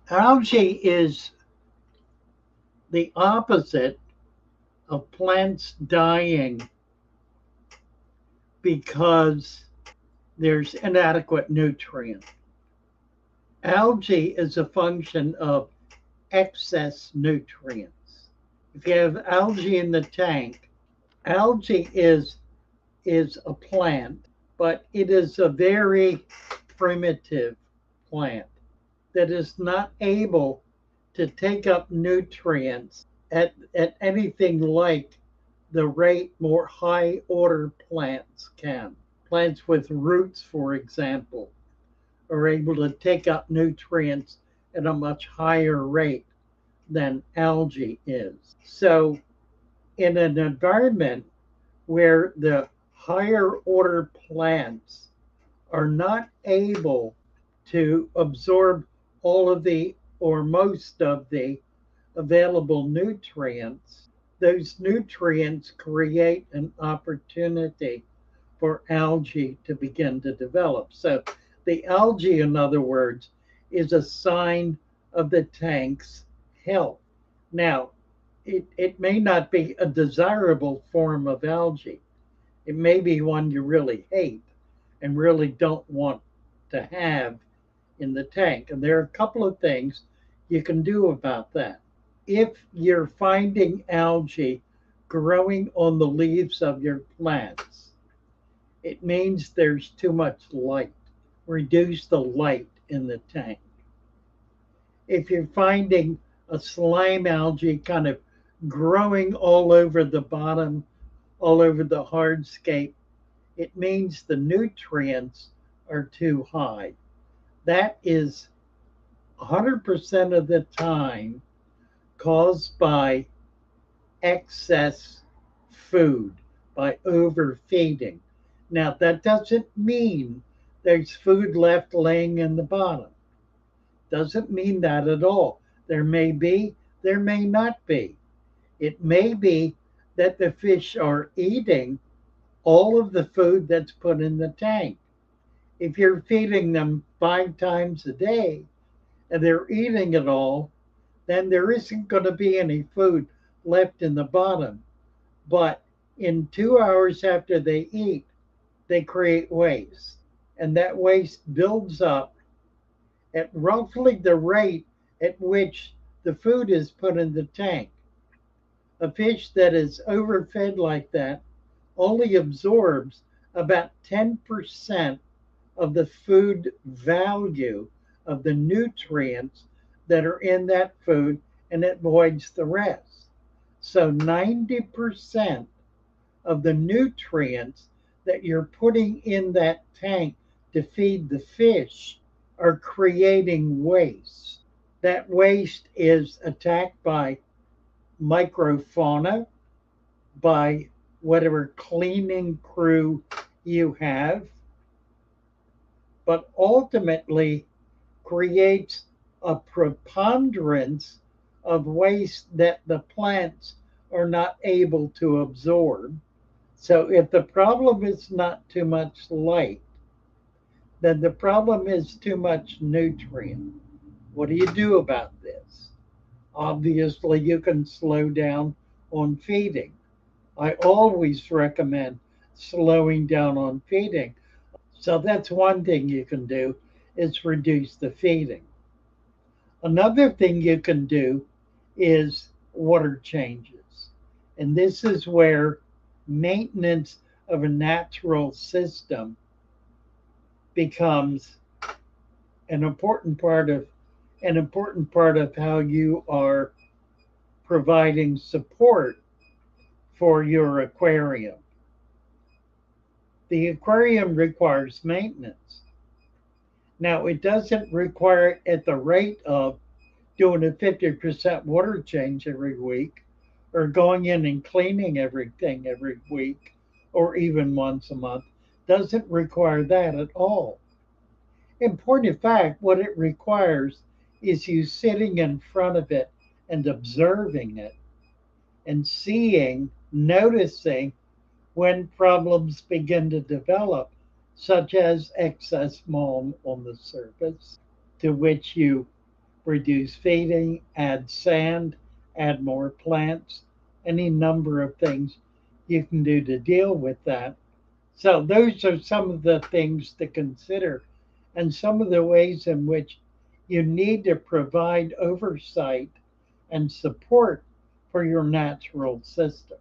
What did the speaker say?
Algae is the opposite of plants dying because there's inadequate nutrient. Algae is a function of excess nutrients. If you have algae in the tank, algae is a plant, but it is a very primitive plant that is not able to take up nutrients at anything like the rate more high order plants can. Plants with roots, for example, are able to take up nutrients at a much higher rate than algae is. So, in an environment where the higher order plants are not able to absorb all of the or most of the available nutrients, those nutrients create an opportunity for algae to begin to develop. So the algae, in other words, is a sign of the tank's health. Now, it may not be a desirable form of algae. It may be one you really hate and really don't want to have in the tank. And there are a couple of things you can do about that. If you're finding algae growing on the leaves of your plants, it means there's too much light. Reduce the light in the tank. If you're finding a slime algae kind of growing all over the bottom, all over the hardscape, it means the nutrients are too high. That is 100% of the time caused by excess food, by overfeeding. Now, that doesn't mean there's food left laying in the bottom. Doesn't mean that at all. There may be, there may not be. It may be that the fish are eating all of the food that's put in the tank. If you're feeding them 5 times a day and they're eating it all, then there isn't going to be any food left in the bottom. But in 2 hours after they eat, they create waste. And that waste builds up at roughly the rate at which the food is put in the tank. A fish that is overfed like that only absorbs about 10% of the food value of the nutrients that are in that food, and it voids the rest. So 90% of the nutrients that you're putting in that tank to feed the fish are creating waste. That waste is attacked by microfauna, by whatever cleaning crew you have, but ultimately creates a preponderance of waste that the plants are not able to absorb. So if the problem is not too much light, then the problem is too much nutrient. What do you do about this? Obviously, you can slow down on feeding. I always recommend slowing down on feeding. So that's one thing you can do is reduce the feeding. Another thing you can do is water changes. And this is where maintenance of a natural system becomes an important part of how you are providing support for your aquarium. The aquarium requires maintenance. Now, it doesn't require it at the rate of doing a 50% water change every week or going in and cleaning everything every week or even once a month. Doesn't require that at all. In point of fact, what it requires is you sitting in front of it and observing it and seeing, noticing when problems begin to develop, such as excess mold on the surface, to which you reduce feeding, add sand, add more plants, any number of things you can do to deal with that. So those are some of the things to consider and some of the ways in which you need to provide oversight and support for your natural system.